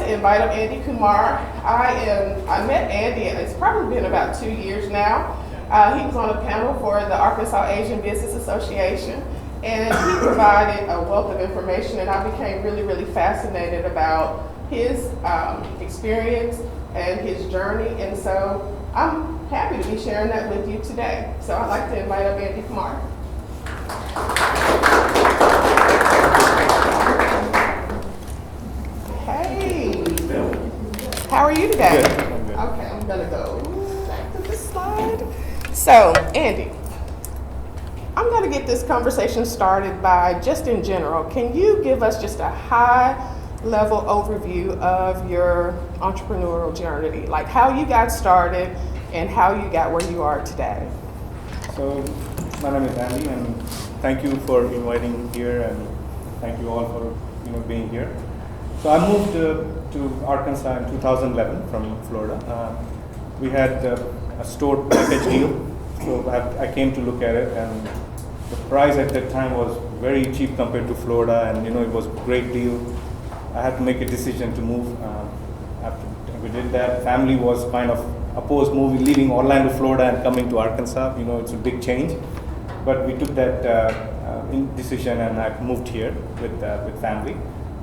to invite up Andy Kumar. I met Andy, it's probably been about 2 years now. He was on a panel for the Arkansas Asian Business Association, and he provided a wealth of information, and I became really, really fascinated about his experience and his journey, and so I'm happy to be sharing that with you today. So I'd like to invite up Andy Kumar. Hey, how are you today? Good. Okay, I'm gonna go back to this slide. So, Andy, I'm gonna get this conversation started by just in general. Can you give us just a high-level overview of your entrepreneurial journey, like how you got started and how you got where you are today? So, my name is Andy, and thank you for inviting here, and thank you all for being here. So I moved to Arkansas in 2011 from Florida. We had a store package deal, so I came to look at it, and the price at that time was very cheap compared to Florida, and it was a great deal. I had to make a decision to move. After we did that, family was kind of opposed leaving Orlando, Florida, and coming to Arkansas. It's a big change, but we took that decision, and I moved here with family.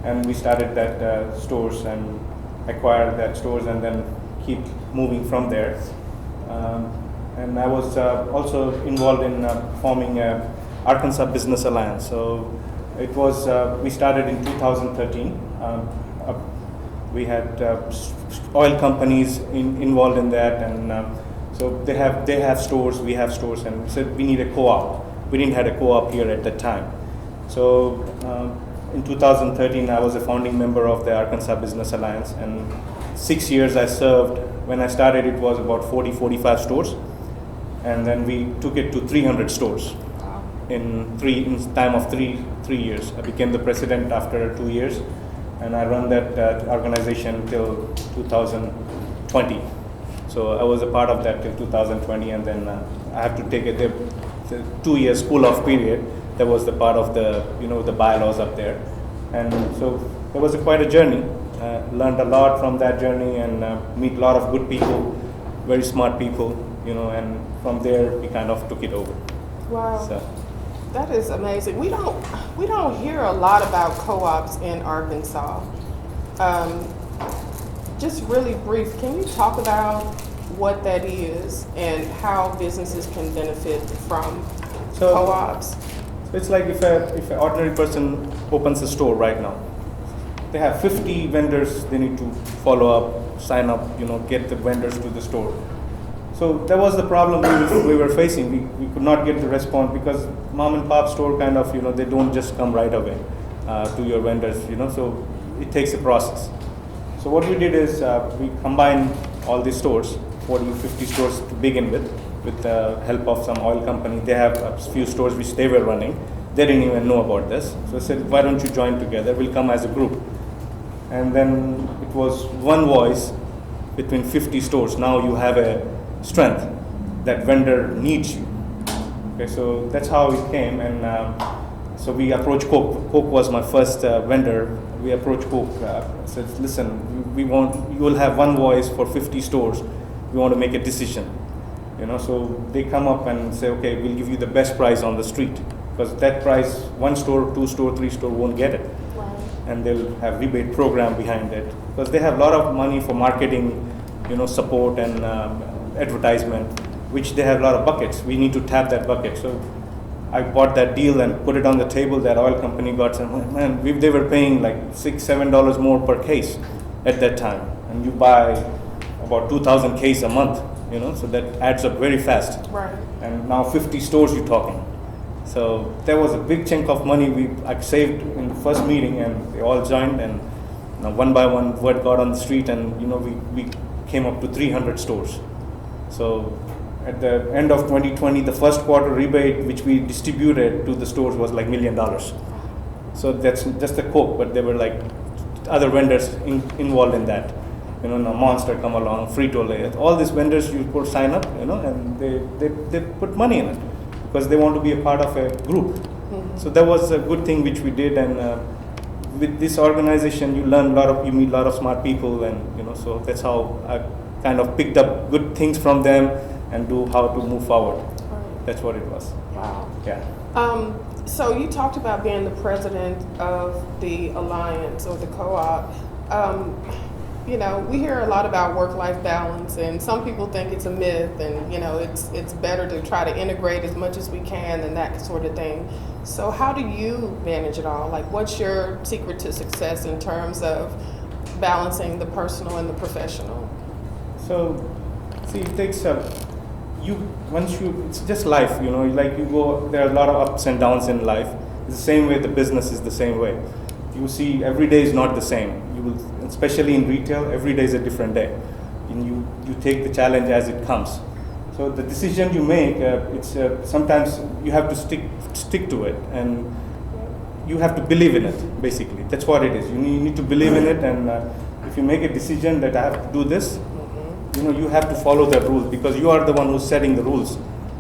And we started that stores and acquired that stores, and then keep moving from there. And I was also involved in forming Arkansas Business Alliance. So it was we started in 2013. We had oil companies involved in that, and so they have stores, we have stores, and we said we need a co-op. We didn't have a co-op here at that time. So in 2013, I was a founding member of the Arkansas Business Alliance, and 6 years I served. When I started, it was about 45 stores, and then we took it to 300 stores in time of three years. I became the president after 2 years, and I run that organization till 2020. So I was a part of that till 2020, and then I have to take the 2 year school off period. That was the part of the bylaws up there, and so it was quite a journey. Learned a lot from that journey, and meet a lot of good people, very smart people, and from there we kind of took it over. Wow, so. That is amazing. We don't hear a lot about co-ops in Arkansas. Just really brief, can you talk about what that is and how businesses can benefit from co-ops? It's like if an ordinary person opens a store right now, they have 50 vendors they need to follow up, sign up, get the vendors to the store. So that was the problem we were facing. We could not get the response because mom and pop store kind of, they don't just come right away to your vendors, so it takes a process. So what we did is we combined all these stores, 40, 50 stores to begin with the help of some oil company. They have a few stores which they were running. They didn't even know about this. So I said, why don't you join together? We'll come as a group. And then it was one voice between 50 stores. Now you have a strength. That vendor needs you. Okay, so that's how it came. And so we approached Coke. Coke was my first vendor. We approached Coke. Said, listen, you will have one voice for 50 stores. We want to make a decision. So they come up and say, okay, we'll give you the best price on the street, because that price, one store, two store, three store won't get it. Right. And they'll have rebate program behind it, because they have a lot of money for marketing, support and advertisement, which they have a lot of buckets. We need to tap that bucket. So I bought that deal and put it on the table. That oil company got some, man, they were paying like $6-7 more per case at that time, and you buy about 2,000 cases a month. So that adds up very fast. Right. And now 50 stores you're talking. So there was a big chunk of money I saved in the first meeting, and they all joined, and one by one word got on the street, and we came up to 300 stores. So at the end of 2020, the first quarter rebate which we distributed to the stores was like $1 million. So that's just the Coke, but there were like other vendors involved in that. Now Monster come along, Frito-Lay, all these vendors you could sign up, and they put money in it because they want to be a part of a group. Mm-hmm. So that was a good thing which we did, and with this organization, you meet a lot of smart people, and so that's how I kind of picked up good things from them and do how to move forward. Right. That's what it was. Wow. Yeah. So you talked about being the president of the alliance or the co-op. We hear a lot about work-life balance, and some people think it's a myth, and it's better to try to integrate as much as we can and that sort of thing. So how do you manage it all? Like, what's your secret to success in terms of balancing the personal and the professional? So, see, it takes it's just life, like you go, there are a lot of ups and downs in life. It's the same way the business is the same way. You see, every day is not the same. Especially in retail, every day is a different day. And you take the challenge as it comes. So the decision you make, sometimes you have to stick to it, and you have to believe in it, basically. That's what it is. You need to believe in it, and if you make a decision that I have to do this, you have to follow the rules, because you are the one who's setting the rules,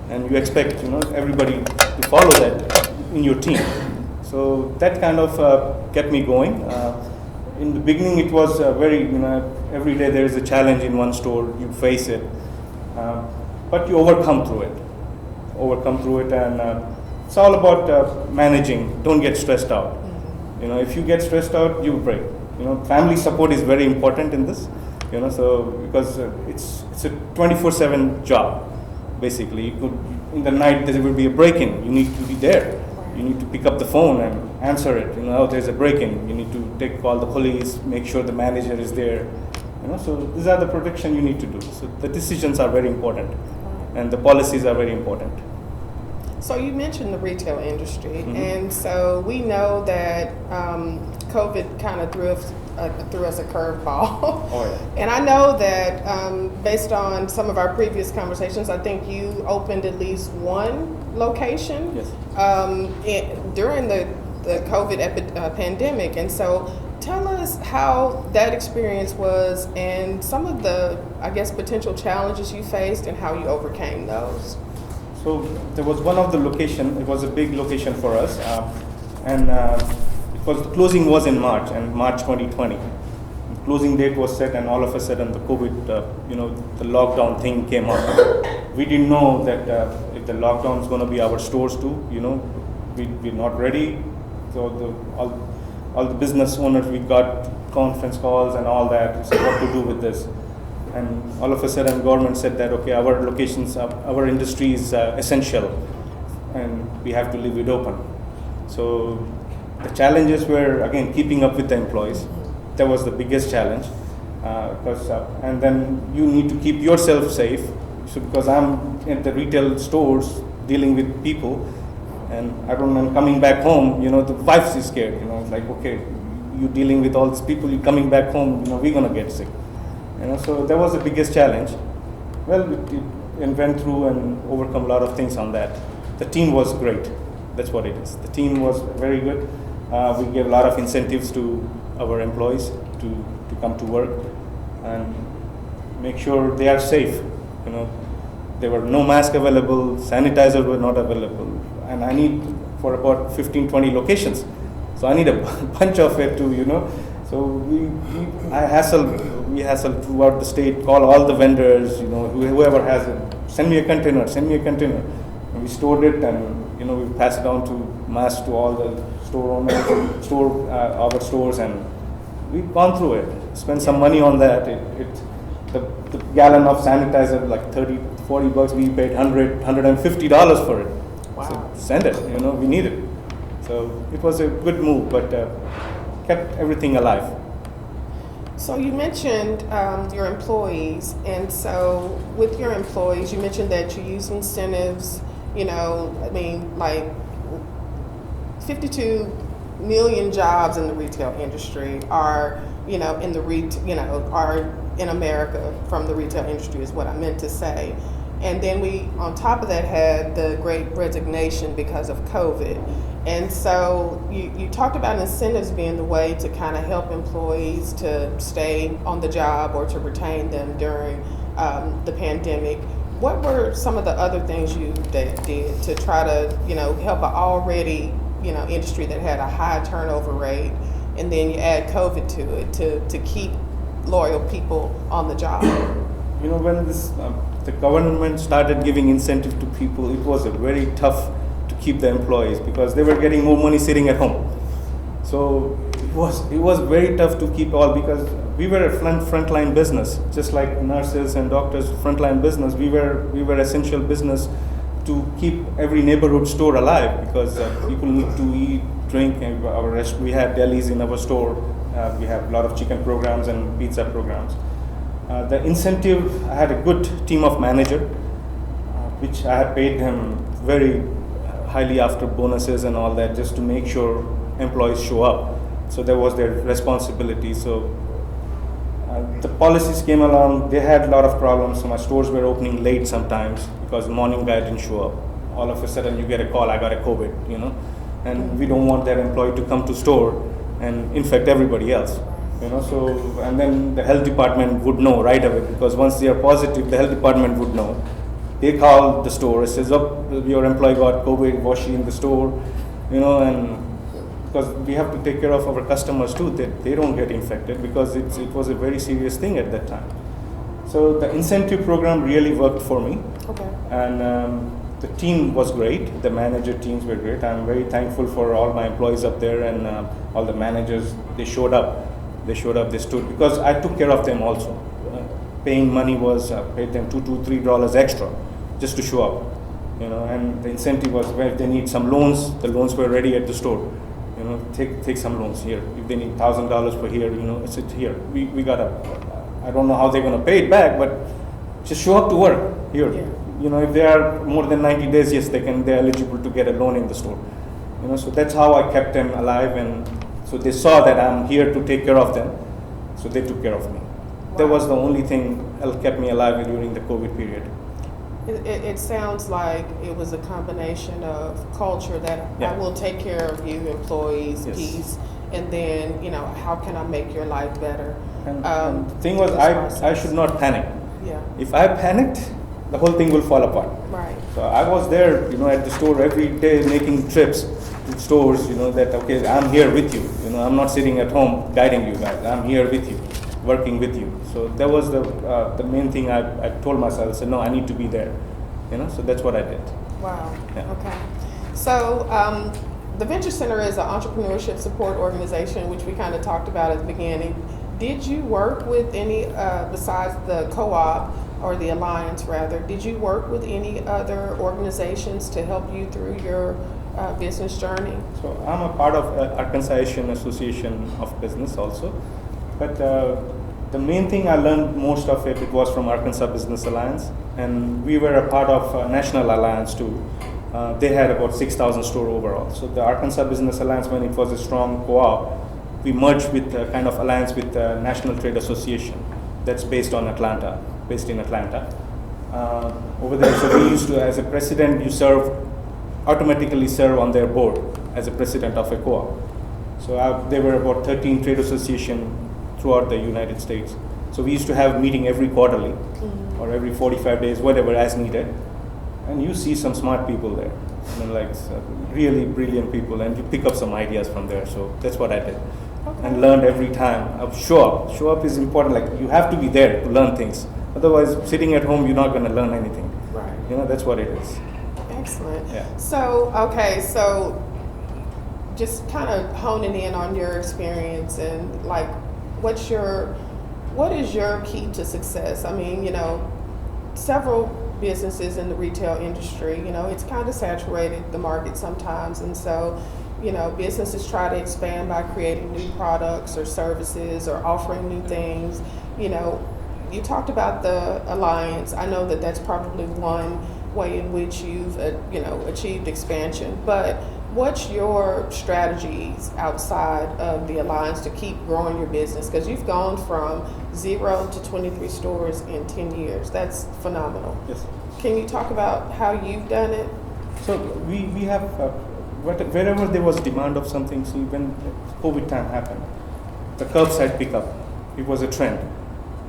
and you expect everybody to follow that in your team. So that kind of kept me going. In the beginning, it was every day there is a challenge in one store. You face it, but you overcome through it, and it's all about managing. Don't get stressed out. If you get stressed out, you break. Family support is very important in this. So because it's a 24/7 job, basically. In the night there will be a break-in. You need to be there. You need to pick up the phone and answer it. There's a break-in. You need to call the police, make sure the manager is there. So these are the protection you need to do. So the decisions are very important, and the policies are very important. So you mentioned the retail industry, and so we know that COVID kind of threw us a curveball. Oh, yeah. And I know that based on some of our previous conversations, I think you opened at least one location. Yes. During the COVID pandemic. And so tell us how that experience was and some of the, I guess, potential challenges you faced and how you overcame those. So there was one of the location, it was a big location for us, and the closing was in March 2020. The closing date was set, and all of a sudden the COVID, the lockdown thing came up. We didn't know that if the lockdown is going to be our stores too, we're not ready. So all the business owners, we got conference calls and all that, so what to do with this. And all of a sudden government said that, okay, our locations, our industry is essential, and we have to leave it open. So the challenges were, again, keeping up with the employees. That was the biggest challenge, and then you need to keep yourself safe. So because I'm in the retail stores dealing with people, and I'm coming back home, the wife is scared, it's like, okay, you're dealing with all these people, you're coming back home, we're gonna get sick. So that was the biggest challenge. Well, we went through and overcome a lot of things on that. The team was great. That's what it is. The team was very good. We gave a lot of incentives to our employees to come to work and make sure they are safe. There were no masks available, sanitizers were not available, and I need for about 15-20 locations. So I need a bunch of it to, So we hassled throughout the state, call all the vendors, whoever has it, send me a container. And we stored it, and we passed it on to mass to all the store owners, our stores, and we've gone through it. Spent some money on that. The gallon of sanitizer, like $30-40, we paid $150 for it. Wow. So send it, we need it. So it was a good move, but kept everything alive. So you mentioned your employees, and so with your employees, you mentioned that you use incentives. Like 52 million jobs in the retail industry are, are in America from the retail industry is what I meant to say. And then we, on top of that, had the great resignation because of COVID. And so you talked about incentives being the way to kind of help employees to stay on the job or to retain them during the pandemic. What were some of the other things you did to try to, help an already, industry that had a high turnover rate and then you add COVID to it to keep loyal people on the job. You know, when the government started giving incentive to people, it was a very tough to keep the employees because they were getting more money sitting at home. So it was very tough to keep all, because we were a frontline business, just like nurses and doctors. Frontline business, we were essential business to keep every neighborhood store alive, because people need to eat, drink, and we had delis in our store. We have a lot of chicken programs and pizza programs. The incentive, I had a good team of manager, which I had paid them very highly after bonuses and all that, just to make sure employees show up. So that was their responsibility. So the policies came along, they had a lot of problems. So my stores were opening late sometimes because the morning guy didn't show up. All of a sudden you get a call, I got a COVID, you know, and we don't want that employee to come to store and infect everybody else. You know, so, and then the health department would know right away, because once they are positive, the health department would know. They call the store, it says, oh, your employee got COVID, was she in the store? You know, and because we have to take care of our customers too, that they don't get infected, because it was a very serious thing at that time. So the incentive program really worked for me. Okay. And the team was great, the manager teams were great. I'm very thankful for all my employees up there, and all the managers, they showed up. They stood, because I took care of them also. Paying money was, paid them $2 to $3 extra just to show up, you know, and the incentive was, well, if they need some loans, the loans were ready at the store. You know, take some loans here. If they need $1,000 per year, you know, it's here. We got I don't know how they're gonna pay it back, but just show up to work here. Yeah. You know, if they are more than 90 days, yes, they're eligible to get a loan in the store. You know, so that's how I kept them alive, and so they saw that I'm here to take care of them, so they took care of me. Wow. That was the only thing that kept me alive during the COVID period. It sounds like it was a combination of culture that I will take care of you, employees, yes, piece, and then, you know, how can I make your life better? And the thing was, I should not panic. Yeah. If I panicked, the whole thing will fall apart. Right. So I was there, you know, at the store every day, making trips to stores, you know, that, okay, I'm here with you. You know, I'm not sitting at home guiding you guys. I'm here with you, working with you. So that was the main thing I told myself. I said, no, I need to be there. You know, so that's what I did. Wow. Yeah. Okay. So the Venture Center is an entrepreneurship support organization, which we kind of talked about at the beginning. Did you work with any, besides the co-op, or the alliance rather, did you work with any other organizations to help you through your business journey? So I'm a part of Arkansas Asian Association of Business also, but the main thing I learned most of it was from Arkansas Business Alliance, and we were a part of National Alliance too. They had about 6,000 stores overall. So the Arkansas Business Alliance, when it was a strong co-op, we merged with a kind of alliance with the National Trade Association that's based in Atlanta. Over there, so we used to, as a president, you automatically serve on their board as a president of a co-op. So there were about 13 trade associations throughout the United States. So we used to have a meeting every quarterly, mm-hmm, or every 45 days, whatever as needed. And you see some smart people there, you know, like really brilliant people, and you pick up some ideas from there. So that's what I did. Okay. And learned every time. Show up is important. Like, you have to be there to learn things. Otherwise, sitting at home, you're not going to learn anything. Right. You know, that's what it is. Excellent. Yeah. So, okay, so just kind of honing in on your experience, and like, what is your key to success? I mean, you know, several businesses in the retail industry, you know, it's kind of saturated the market sometimes, and so, you know, businesses try to expand by creating new products or services or offering new things. You know, you talked about the alliance. I know that that's probably one way in which you've you know, achieved expansion, but what's your strategies outside of the alliance to keep growing your business? Because you've gone from 0 to 23 stores in 10 years. That's phenomenal. Yes. Can you talk about how you've done it? So we have wherever there was demand of something. See, when COVID time happened, the curbside pickup, it was a trend.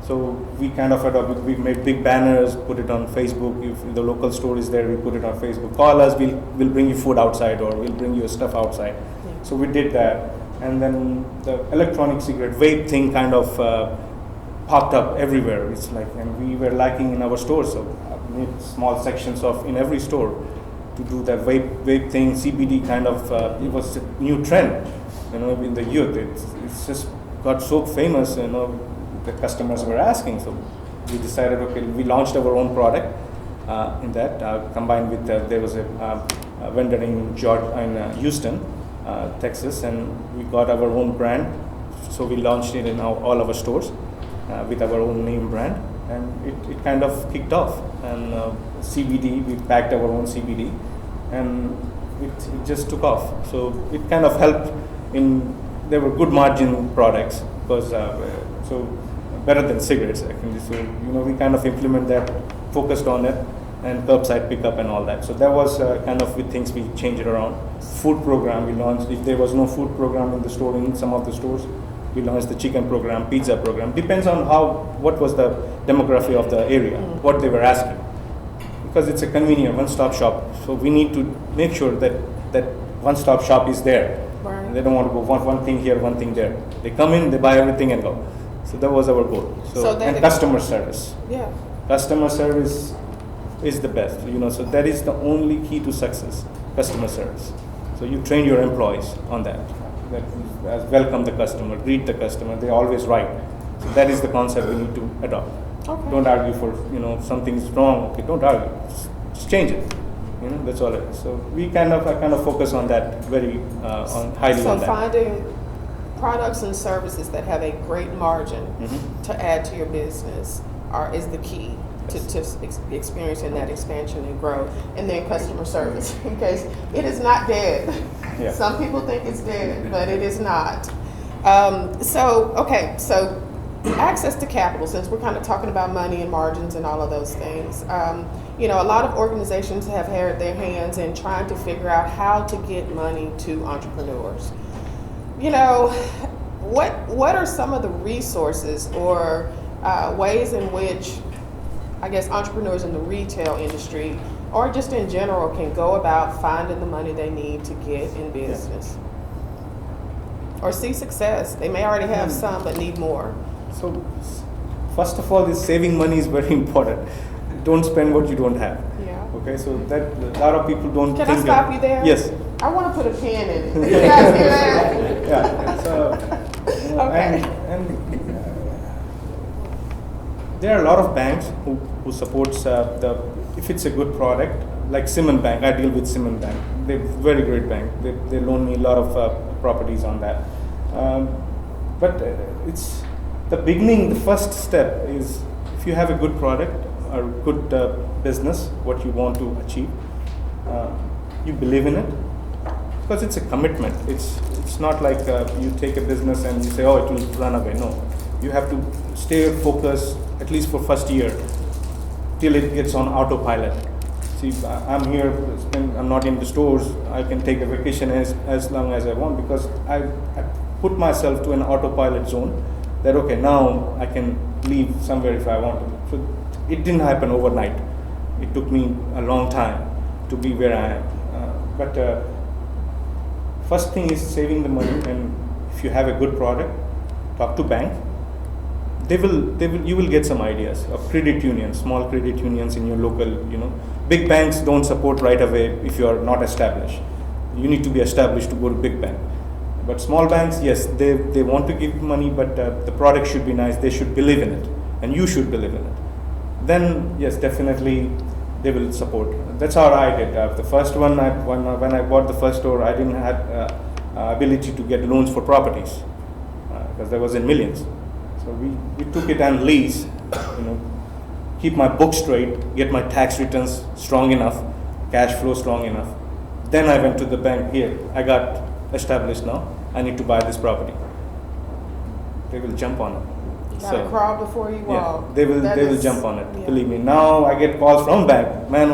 So we kind of adopted, we made big banners, put it on Facebook. If the local store is there, we put it on Facebook. Call us, we'll bring you food outside, or we'll bring you stuff outside. Yeah. So we did that. and then the electronic cigarette vape thing kind of popped up everywhere. It's like, and we were lacking in our stores, so I made small sections of in every store to do that vape thing, CBD kind of. It was a new trend, in the youth. It's just got so famous, the customers were asking. So we decided, okay, we launched our own product in that, combined with there was a vendor in Houston, Texas, and we got our own brand. So we launched it in all our stores with our own name brand, and it kind of kicked off. And CBD, we packed our own CBD, and it just took off. So it kind of helped there were good margin products, because so better than cigarettes actually. So we kind of implement that, focused on it, and curbside pickup and all that. So that was kind of with things we changed it around. Food program we launched. If there was no food program in the store, in some of the stores, we launched the chicken program, pizza program. Depends on what was the demography of the area, what they were asking. Because it's a convenient one-stop shop. So we need to make sure that one-stop shop is there. Right. They don't want to go one thing here, one thing there. They come in, they buy everything and go. So that was our goal. And customer service. Yeah. Customer service is the best, so that is the only key to success, customer service. So you train your employees on that welcome the customer, greet the customer, they're always right. So that is the concept we need to adopt. Okay. Don't argue for, something's wrong, okay, don't argue, just change it. That's all it is. So I kind of focus on that very highly on that. So finding products and services that have a great margin to add to your business is the key to experiencing that expansion and growth. And then customer service, because it is not dead. Yeah. Some people think it's dead, but it is not. So access to capital, since we're kind of talking about money and margins and all of those things. A lot of organizations have had their hands in trying to figure out how to get money to entrepreneurs. What are some of the resources or ways in which, I guess, entrepreneurs in the retail industry or just in general can go about finding the money they need to get in business or see success? They may already have some but need more. So first of all, this saving money is very important. Don't spend what you don't have. Yeah. Okay, so that a lot of people don't Can think I stop you there? Yes. I want to put a pin in it. You guys hear that? Yeah. So, Okay. and there are a lot of banks who supports if it's a good product, like Simon Bank. I deal with Simon Bank. They're very great bank. They loan me a lot of properties on that. But it's the beginning. The first step is, if you have a good product or good business, what you want to achieve, you believe in it, because it's a commitment. It's not like you take a business and you say, oh, it will run away. No, you have to stay focused at least for first year till it gets on autopilot. See, I'm here, I'm not in the stores, I can take a vacation as long as I want, because I put myself to an autopilot zone that, okay, now I can leave somewhere if I want to. So it didn't happen overnight. It took me a long time to be where I am. But first thing is saving the money, and if you have a good product, talk to bank. You will get some ideas of credit unions, small credit unions in your local, Big banks don't support right away if you are not established. You need to be established to go to big bank. But small banks, yes, they want to give money, but the product should be nice. They should believe in it, and you should believe in it. Then, yes, definitely they will support. That's how I did. The first one, when I bought the first store, I didn't have ability to get loans for properties because there was in millions. So we took it on lease, keep my books straight, get my tax returns strong enough, cash flow strong enough. Then I went to the bank. Here, I got established now. I need to buy this property. They will jump on it. You gotta crawl before you walk. They will jump on it. Yeah. Believe me. Now I get calls from bank. Man,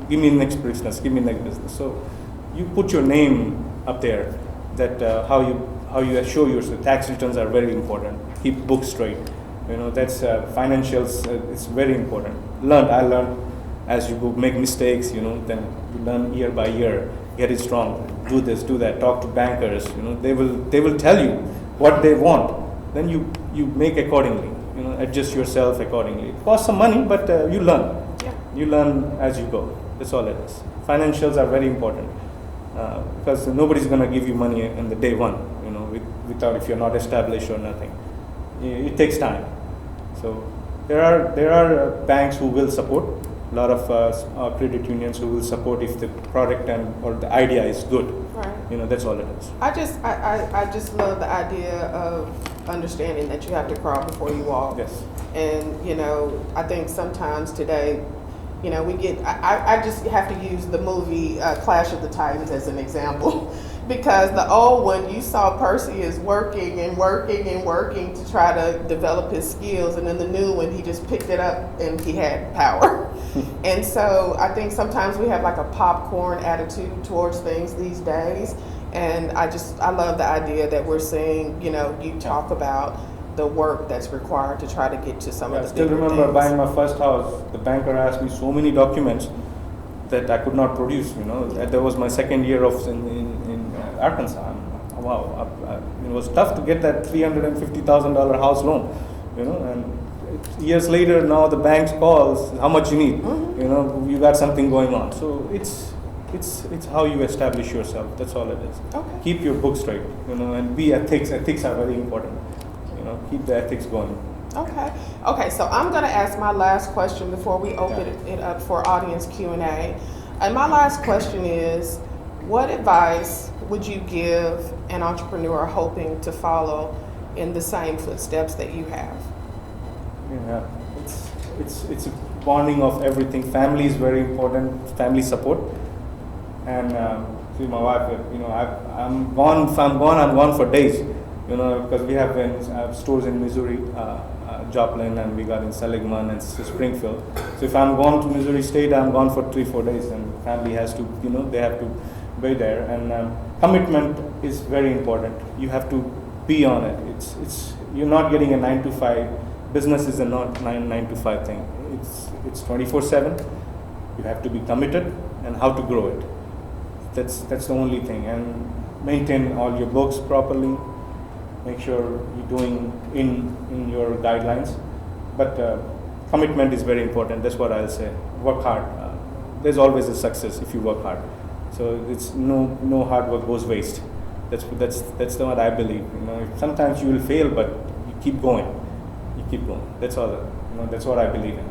give me next business. Give me next business. So you put your name up there. That how you show your tax returns are very important. Keep books straight. That's financials. It's very important. I learned as you go make mistakes. Then you learn year by year. Get it strong. do this, do that, talk to bankers. They will tell you what they want. Then you make accordingly. Adjust yourself accordingly. It costs some money, but you learn. Yeah. You learn as you go. That's all it is. Financials are very important because nobody's gonna give you money in the day one. Without, if you're not established or nothing. It takes time. So there are banks who will support. A lot of credit unions who will support if the product or the idea is good. Right. That's all it is. I just love the idea of understanding that you have to crawl before you walk. Yes. And I think sometimes today, we get. I just have to use the movie Clash of the Titans as an example. Because the old one, you saw Percy is working and working and working to try to develop his skills, and then the new one, he just picked it up and he had power. And so I think sometimes we have like a popcorn attitude towards things these days, and I love the idea that we're seeing, you talk about the work that's required to try to get to some of the I still remember things. buying my first house. The banker asked me so many documents that I could not produce. That was my second year in Arkansas. Wow, it was tough to get that $350,000 house loan. And years later, now the banks calls how much you need. Mm-hmm. You got something going on. So it's how you establish yourself. That's all it is. Okay. Keep your book straight. And be ethics. Ethics are very important. Keep the ethics going. Okay, so I'm going to ask my last question before we open it up for audience Q&A. And my last question is, what advice would you give an entrepreneur hoping to follow in the same footsteps that you have? Yeah, it's a bonding of everything. Family is very important, family support. And see, my wife, I'm gone for days. Because we have stores in Missouri, Joplin, and we got in Seligman and Springfield. So if I'm gone to Missouri State, I'm gone for 3-4 days, and family has to, they have to be there. And commitment is very important. You have to be on it. You're not getting a 9 to 5. Business is a not 9 to 5 thing. It's 24/7. You have to be committed and how to grow it. That's the only thing. And maintain all your books properly. Make sure you're doing in your guidelines, but commitment is very important. That's what I'll say. Work hard. There's always a success if you work hard. So it's no hard work goes waste. That's what I believe. Sometimes you will fail, but you keep going. You keep going. That's all. That's what I believe in.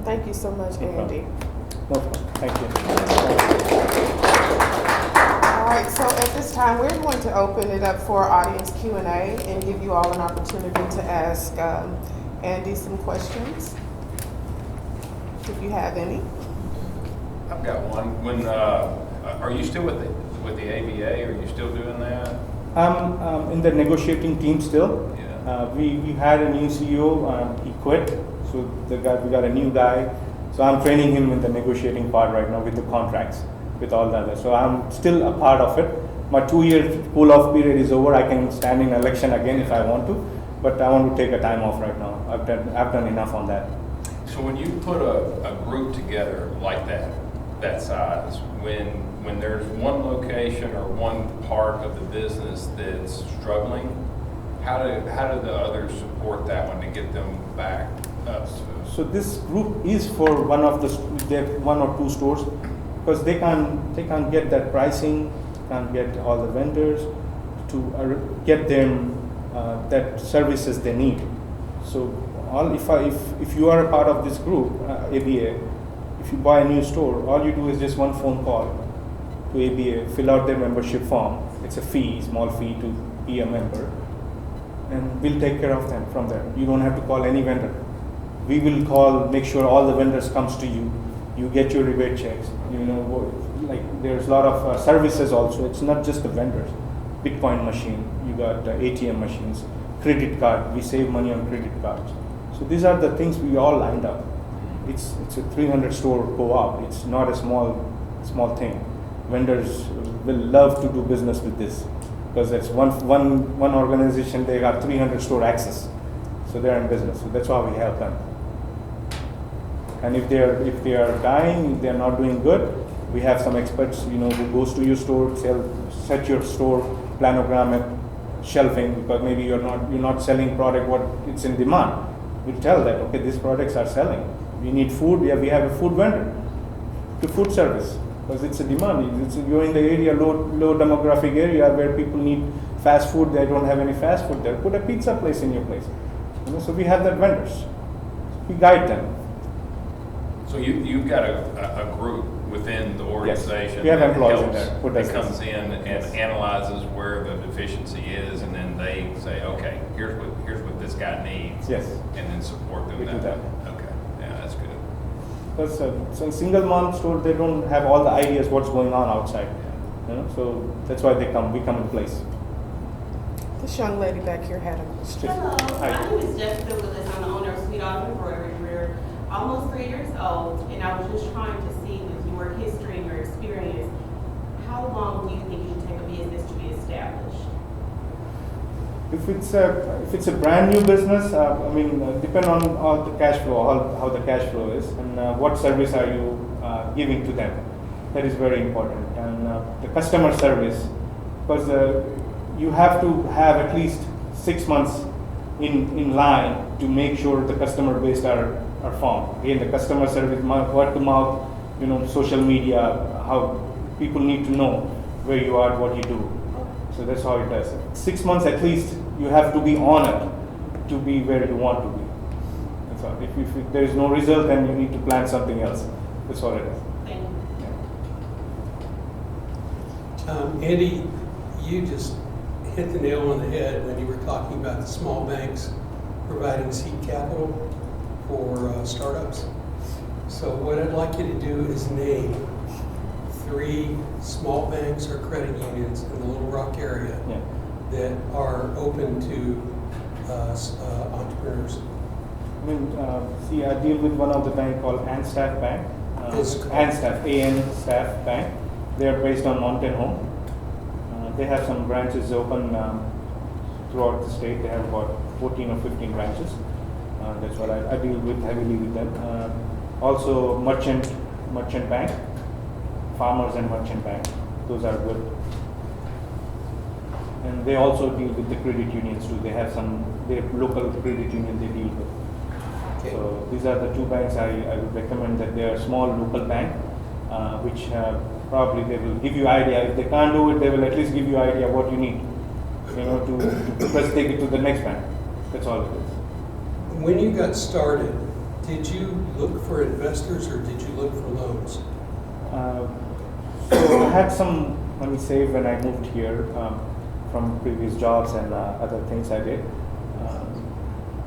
Thank you so much, Andy. No problem. Thank you. All right, so at this time, we're going to open it up for audience Q&A and give you all an opportunity to ask Andy some questions, if you have any. I've got one. Are you still with the ABA? Are you still doing that? I'm in the negotiating team still. Yeah. We had a new CEO. He quit, so we got a new guy. So I'm training him in the negotiating part right now with the contracts, with all the others. So I'm still a part of it. My 2-year cool-off period is over. I can stand in election again if I want to, but I want to take a time off right now. I've done enough on that. So when you put a group together like that size, when there's one location or one part of the business that's struggling, how do the others support that one to get them back up? So this group is for one or two stores, because they can't get that pricing, can't get all the vendors to get them that services they need. So if you are a part of this group, ABA, if you buy a new store, all you do is just one phone call to ABA, fill out their membership form. It's a small fee to be a member, and we'll take care of them from there. You don't have to call any vendor. We will make sure all the vendors comes to you. You get your rebate checks. There's a lot of services also. It's not just the vendors. Bitcoin machine, you got ATM machines, credit card. We save money on credit cards. So these are the things we all lined up. It's a 300 store co-op. It's not a small thing. Vendors will love to do business with this, because that's one organization. They got 300 store access, so they're in business. So that's why we help them. And if they are dying, if they are not doing good, We have some experts, who goes to your store, set your store planogram and shelving, because maybe you're not selling product what it's in demand. We tell that, okay, these products are selling. We need food. Yeah, we have a food vendor to food service, because it's a demand. You're in the area, low demographic area where people need fast food. They don't have any fast food there. Put a pizza place in your place. So we have that vendors. We guide them. So you've got a group within the organization. We have that employees in helps- there who That does comes this. in and Yes. analyzes where the deficiency is, and then they say, okay, here's what this guy needs. Yes. And then support them We do that that. way. Okay, yeah, that's good. Because so in single mom store, they don't have all the ideas what's going on outside. So that's why we come in place. This young lady back here had a question. Hello, Hi. my name is Jessica Willis. I'm the owner of Sweet Olive Embroidery. We're almost 3 years old, and I was just trying to see with your history and your experience, how long do you think it should take a business to be established? If it's a brand new business, depend on all the cash flow, how the cash flow is, and what service are you giving to them. That is very important, and the customer service, because you have to have at least 6 months in line to make sure the customer base are formed. Again, the customer service, word to mouth, social media, how people need to know where you are, what you do. So that's how it does. 6 months at least, you have to be on it to be where you want to be. That's all. If there is no result, then you need to plan something else. That's all it is. Thank you. Andy, you just hit the nail on the head when you were talking about the small banks providing seed capital for startups. So what I'd like you to do is name 3 small banks or credit unions in the Little Rock area Yeah. that are open to entrepreneurs. I deal with one of the bank called Anstaff Bank. It's called? Anstaff, A-N Staff Bank. They are based on Mountain Home. They have some branches open throughout the state. They have about 14 or 15 branches. That's what I deal with heavily with them. Also Merchant Bank, Farmers and Merchant Bank. Those are good. And they also deal with the credit unions too. They have their local credit union they deal with. Okay. So these are the 2 banks I would recommend, that they are small local bank, which probably they will give you idea. If they can't do it, they will at least give you idea what you need, to first take it to the next bank. That's all it is. When you got started, did you look for investors or did you look for loans? So I had some money saved when I moved here from previous jobs and other things I did.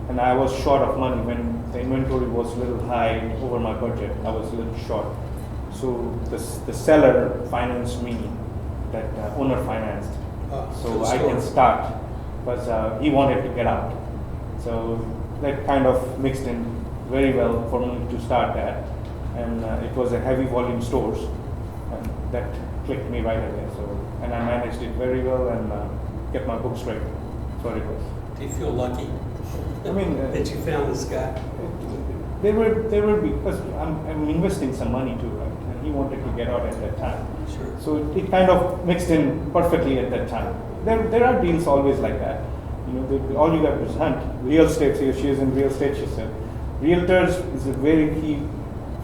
And I was short of money when the inventory was a little high over my budget. I was a little short. So the seller financed me, that owner financed. So I can start, because he wanted to get out. So that kind of mixed in very well for me to start that. And it was a heavy volume stores, and that clicked me right away. And I managed it very well and kept my books straight. That's what it was. Do you feel lucky that you found this guy? They were because I'm investing some money too, right? And he wanted to get out at that time. Sure. So it kind of mixed in perfectly at that time. There are deals always like that. All you got to hunt. Real estate, she is in real estate, she said. Realtors is a very key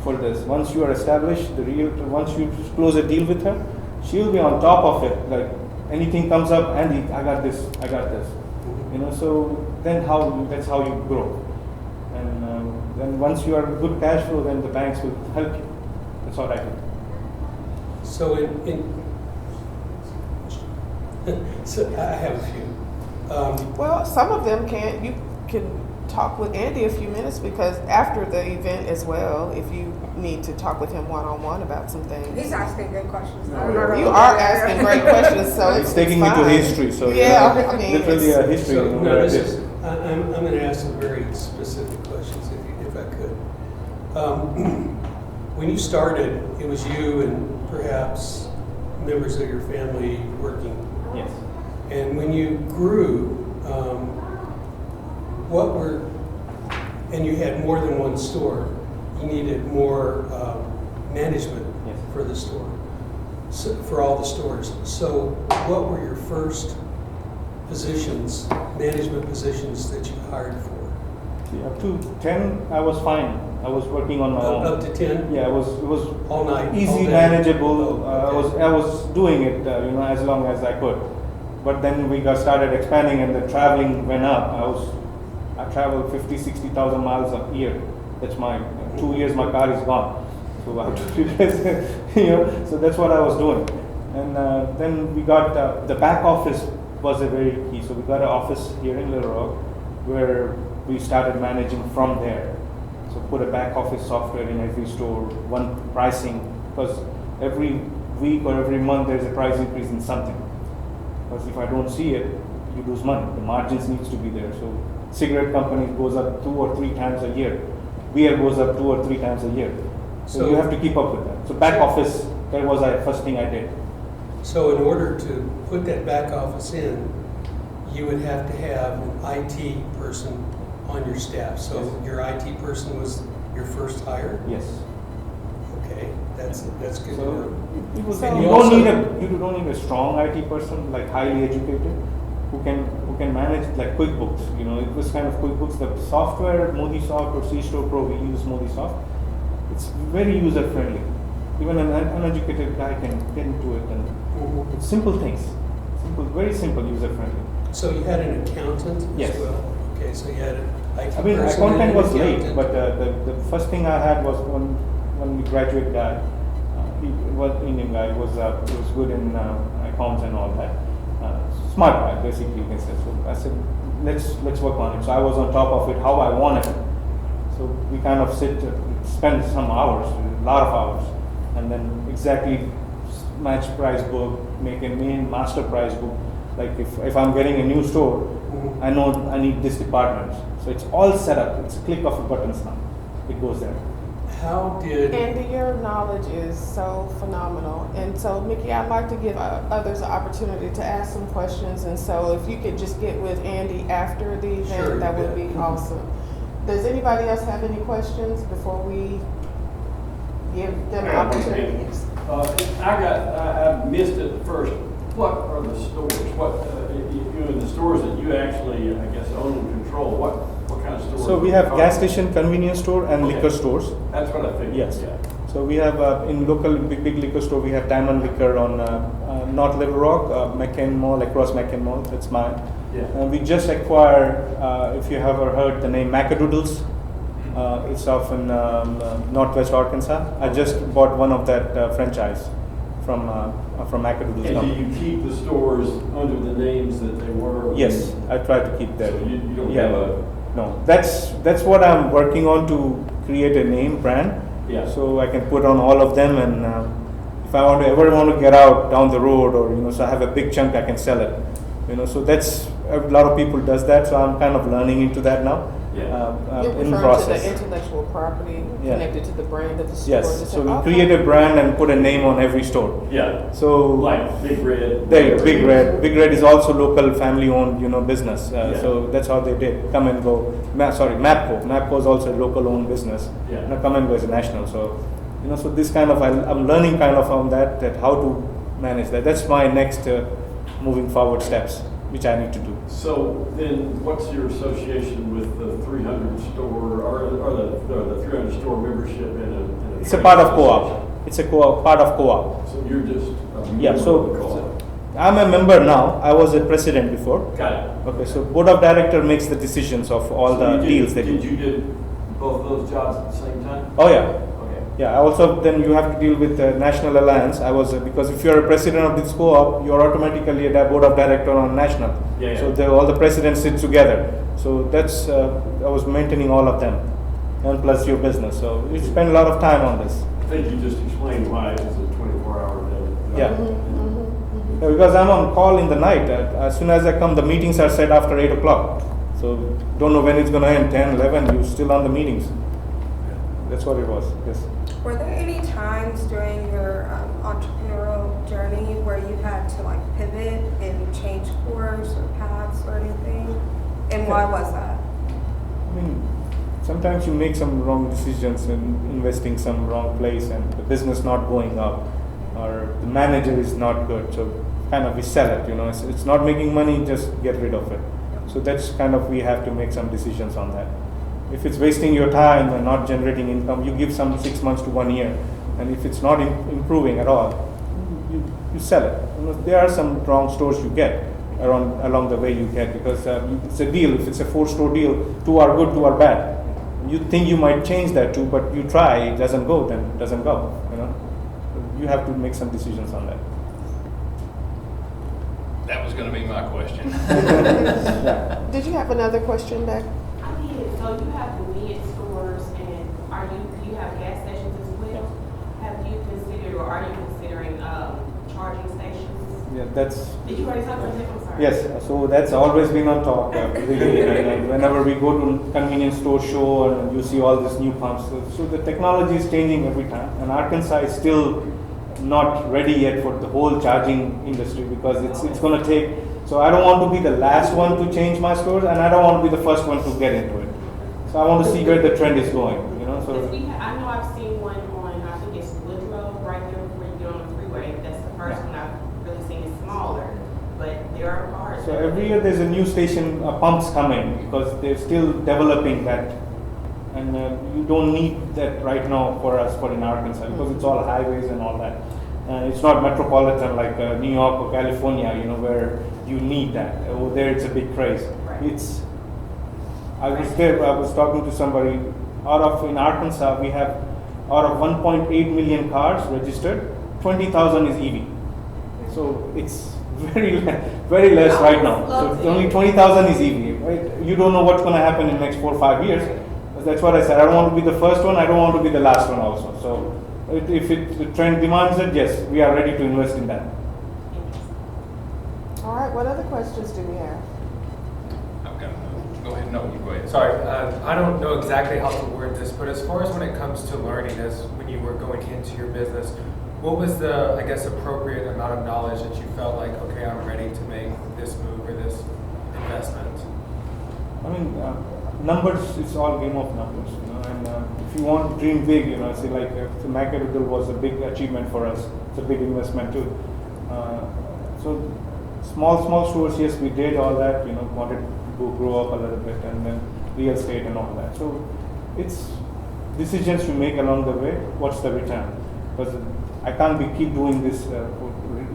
for this. Once you are established, the realtor, once you close a deal with her, she'll be on top of it. Like anything comes up, Andy, I got this. So then that's how you grow. And then once you are good cash flow, then the banks will help you. That's what I do. So so I have a few. Well, some of them you can talk with Andy a few minutes, because after the event as well, if you need to talk with him one-on-one about some things. He's asking good questions. You are asking great questions, so It's taking me to fine. history, so Yeah, I mean, literally a it's- history. So, where no, I this did. is, I'm going to ask some very specific questions if I could. When you started, it was you and perhaps members of your family working. Yes. And when you grew, and you had more than one store, you needed more management Yes. for the store, so, for all the stores. So what were your first positions, management positions that you hired for? See, up to 10, I was fine. I was working on my own. Up to 10? Yeah, it was All night? all easy, day? manageable. Oh, okay. I was doing it, as long as I could. But then we started expanding, and the traveling went up. I traveled 50,000-60,000 miles a year. That's my 2 years. My car is gone, so I have to replace it. So that's what I was doing. And then we got the back office was a very key. So we got an office here in Little Rock where we started managing from there. So put a back office software in every store, one pricing, because every week or every month there's a price increase in something. Because if I don't see it, you lose money. The margins needs to be there. So cigarette company goes up 2 or 3 times a year. Beer goes up 2 or 3 times a year. So you have to keep up with that. So back office, that was the first thing I did. So in order to put that back office in, you would have to have an IT person on your staff. So Yes. your IT person was your first hire? Yes. Okay, that's good to So know. So- you don't need a strong IT person, like highly educated, who can manage like QuickBooks. It was kind of QuickBooks. The software, ModiSoft or C-Store Pro, we use ModiSoft. It's very user friendly. Even an uneducated guy can get into it, and Mhm. it's simple things. Very simple, user friendly. So you had an accountant as Yes. well? Okay, so you had an IT I mean, person and accountant an was late, accountant. but the first thing I had was one graduate guy. He was Indian guy. He was good in accounts and all that. Smart guy, basically, you can say. So I said, let's work on it. So I was on top of it, how I wanted it. So we kind of spend some hours, a lot of hours, and then exactly match price book, make a main master price book. Like if I'm getting a new store, Mhm. I know I need this department. So it's all set up. It's a click of a buttons now. It goes there. How did, Andy, your knowledge is so phenomenal. And so, Mickey, I'd like to give others an opportunity to ask some questions. And so if you could just get with Andy after the event, Sure, that would yeah. be awesome. Does anybody else have any questions before we give them an opportunity? I missed it first. What are the stores? In the stores that you actually, I guess, own and control, what kind of stores? So we have gas station, convenience store, and Okay. liquor stores. That's what I figured. Yes. Yeah. So we have in local big liquor store, we have Diamond Liquor on North Little Rock, McCain Mall, across McCain Mall. That's mine. Yeah. We just acquired, if you have ever heard the name Macadoodles, it's off in Northwest Arkansas. I just bought one of that franchise from Macadoodles. And do company. you keep the stores under the names that they were? Yes, I try to keep that. So you don't Yeah. have a, No, that's what I'm working on, to create a name brand. Yeah. So I can put on all of them, and if I ever want to get out down the road, or so I have a big chunk, I can sell it. So that's a lot of people does that. So I'm kind of learning into that now. Yeah. You're In referring process. to the intellectual property Yeah. connected to the brand of the store. Yes. Just So we okay. create a brand and put a name on every store. yeah, So like Big Red. there, Big Red. Big Red is also local family-owned, business. Yeah. So that's how they did. Come and go. Mapco. Mapco is also a local-owned business. Yeah. Come and go is a national. So, so this kind of I'm learning kind of on that how to manage that. That's my next moving forward steps, which I need to do. So then, what's your association with the 300 store, or the 300 store membership in a? It's a part of co-op. It's a part of co-op. So you're just. Yeah. member of the So co-op. I'm a member now. I was a president before. Got it. Okay. So board of director makes the decisions of all So the you did- deals they Did do. you did both of those jobs at the same time? Oh yeah. Okay. Yeah, also then you have to deal with the National Alliance. I was because if you're a president of this co-op, you're automatically a board of director on national. Yeah, yeah. So all the presidents sit together. So that's I was maintaining all of them, and plus your business. So you spend a lot of time on this. I think you just explained why it's a 24-hour day. Yeah. Yeah, because I'm on call in the night. As soon as I come, the meetings are set after 8 o'clock. So don't know when it's going to end. 10, 11. You're still on the meetings. That's what it was. Yes. Were there any times during your entrepreneurial journey where you had to pivot and change course or paths or anything? And why was that? I mean, sometimes you make some wrong decisions in investing some wrong place and the business not going up or the manager is not good. So kind of we sell it, it's not making money, just get rid of it. So that's kind of, we have to make some decisions on that. If it's wasting your time and not generating income, you give some 6 months to 1 year. And if it's not improving at all, you sell it. There are some wrong stores you get along the way you get, because it's a deal. If it's a 4-store deal, 2 are good, 2 are bad. You think you might change that too, but you try, it doesn't go, then it doesn't go. You have to make some decisions on that. That was going to be my question. Did you have another question, Beck? I did. So you have convenience stores, and you have gas stations as well? Have you considered, or are you considering charging stations? Yeah, that's. Did you already talk about that? I'm sorry. Yes, so that's always been on top. Whenever we go to convenience store show and you see all these new pumps, so the technology is changing every time, and Arkansas is still not ready yet for the whole charging industry, because it's going to take. So I don't want to be the last one to change my stores, and I don't want to be the first one to get into it. So I want to see where the trend is going. So I know I've seen one on, I think it's Woodrow, right there where you get on the freeway. That's the first one I've really seen. It's smaller, but there are cars. So every year there's a new station, pumps coming, because they're still developing that. And you don't need that right now for us in Arkansas, because it's all highways and all that. It's not metropolitan like New York or California, where you need that. Over there it's a big craze. Right. I was there, I was talking to somebody, in Arkansas we have, out of 1.8 million cars registered, 20,000 is EV. So it's very less right now. So only 20,000 is EV. Right? You don't know what's going to happen in the next 4 or 5 years. That's what I said. I don't want to be the first one. I don't want to be the last one also. So if the trend demands it, yes, we are ready to invest in that. All right, what other questions do we have? Go ahead. No, you go ahead. Sorry, I don't know exactly how to word this, but as far as when it comes to learning, as when you were going into your business, what was the, I guess, appropriate amount of knowledge that you felt like, okay, I'm ready to make this move or this investment? I mean, numbers, it's all game of numbers, and if you want to dream big, say like the Macadoodle was a big achievement for us. It's a big investment too. So small stores, yes, we did all that, wanted to grow up a little bit, and then real estate and all that. So it's decisions you make along the way. What's the return? Because I can't keep doing this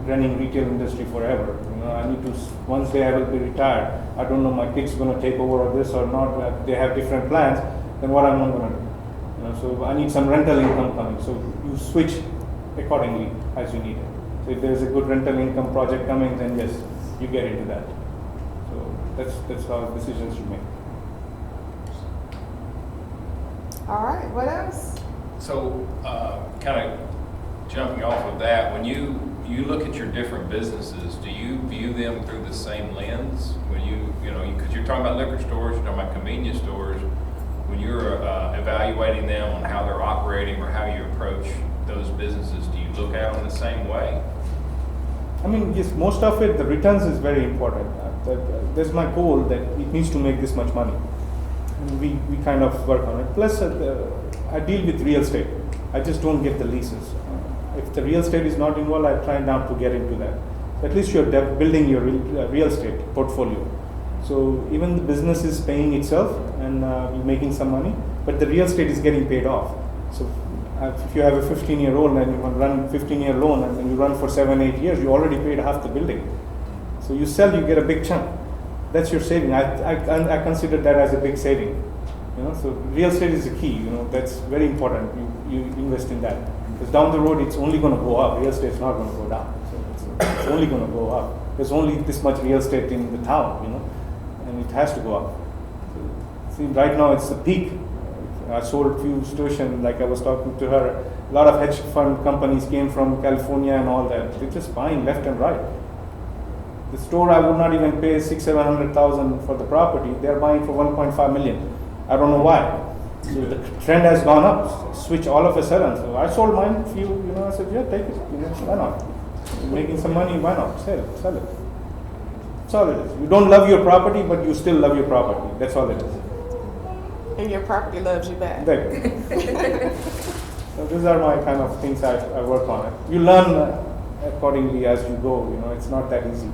running retail industry forever. I need to, once they will be retired, I don't know my kids going to take over this or not. They have different plans. Then what I'm not going to do? So I need some rental income coming. So you switch accordingly as you need it. So if there's a good rental income project coming, then yes, you get into that. So that's how decisions you make. All right, what else? So, kind of jumping off of that, when you look at your different businesses, do you view them through the same lens? When because you're talking about liquor stores, you're talking about convenience stores, when you're evaluating them on how they're operating or how you approach those businesses, do you look at them the same way? I mean, yes, most of it, the returns is very important. There's my goal that it needs to make this much money. And we kind of work on it. Plus, I deal with real estate. I just don't get the leases. If the real estate is not involved, I try not to get into that. At least you're building your real estate portfolio. So even the business is paying itself and you're making some money, but the real estate is getting paid off. So if you have a 15-year-old and you run 15-year loan and then you run for 7-8 years, you already paid half the building. So you sell, you get a big chunk. That's your saving. I consider that as a big saving. So real estate is the key. That's very important. You invest in that, because down the road it's only going to go up. Real estate is not going to go down. So it's only going to go up. There's only this much real estate in the town, and it has to go up. So, see, right now it's the peak. I sold a few stations, like I was talking to her. A lot of hedge fund companies came from California and all that. They're just buying left and right. The store, I would not even pay $600,000-700,000 for the property. They're buying for $1.5 million. I don't know why. So the trend has gone up. Switch all of a sudden. So I sold mine. I said, yeah, take it. Why not? You're making some money. Why not? Sell it. That's all it is. You don't love your property, but you still love your property. That's all it is. And your property loves you back. There you go. So these are my kind of things I work on. You learn accordingly as you go. You know, it's not that easy.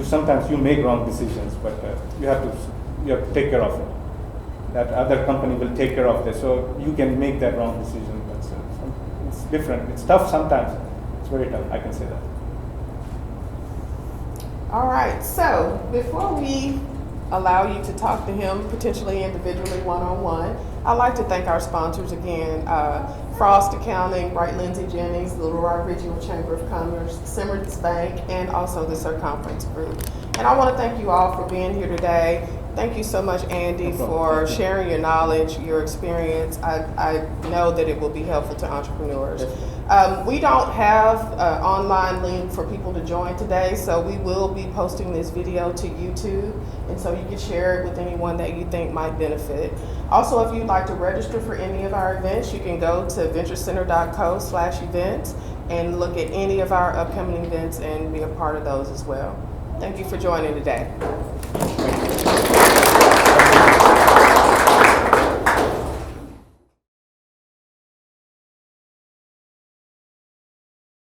Sometimes you make wrong decisions, but you have to take care of it. That other company will take care of this, so you can make that wrong decision. But it's different. It's tough sometimes. It's very tough. I can say that. All right, so before we allow you to talk to him potentially individually one-on-one, I'd like to thank our sponsors again, Frost Accounting, Bright Lindsay Jennings, Little Rock Regional Chamber of Commerce, Simmons Bank, and also the Circumference Group. And I want to thank you all for being here today. Thank you so much, Andy, for sharing your knowledge, your experience. I know that it will be helpful to entrepreneurs. We don't have an online link for people to join today, so we will be posting this video to YouTube, and so you can share it with anyone that you think might benefit. Also, if you'd like to register for any of our events, you can go to venturecenter.co/events and look at any of our upcoming events and be a part of those as well. Thank you for joining today.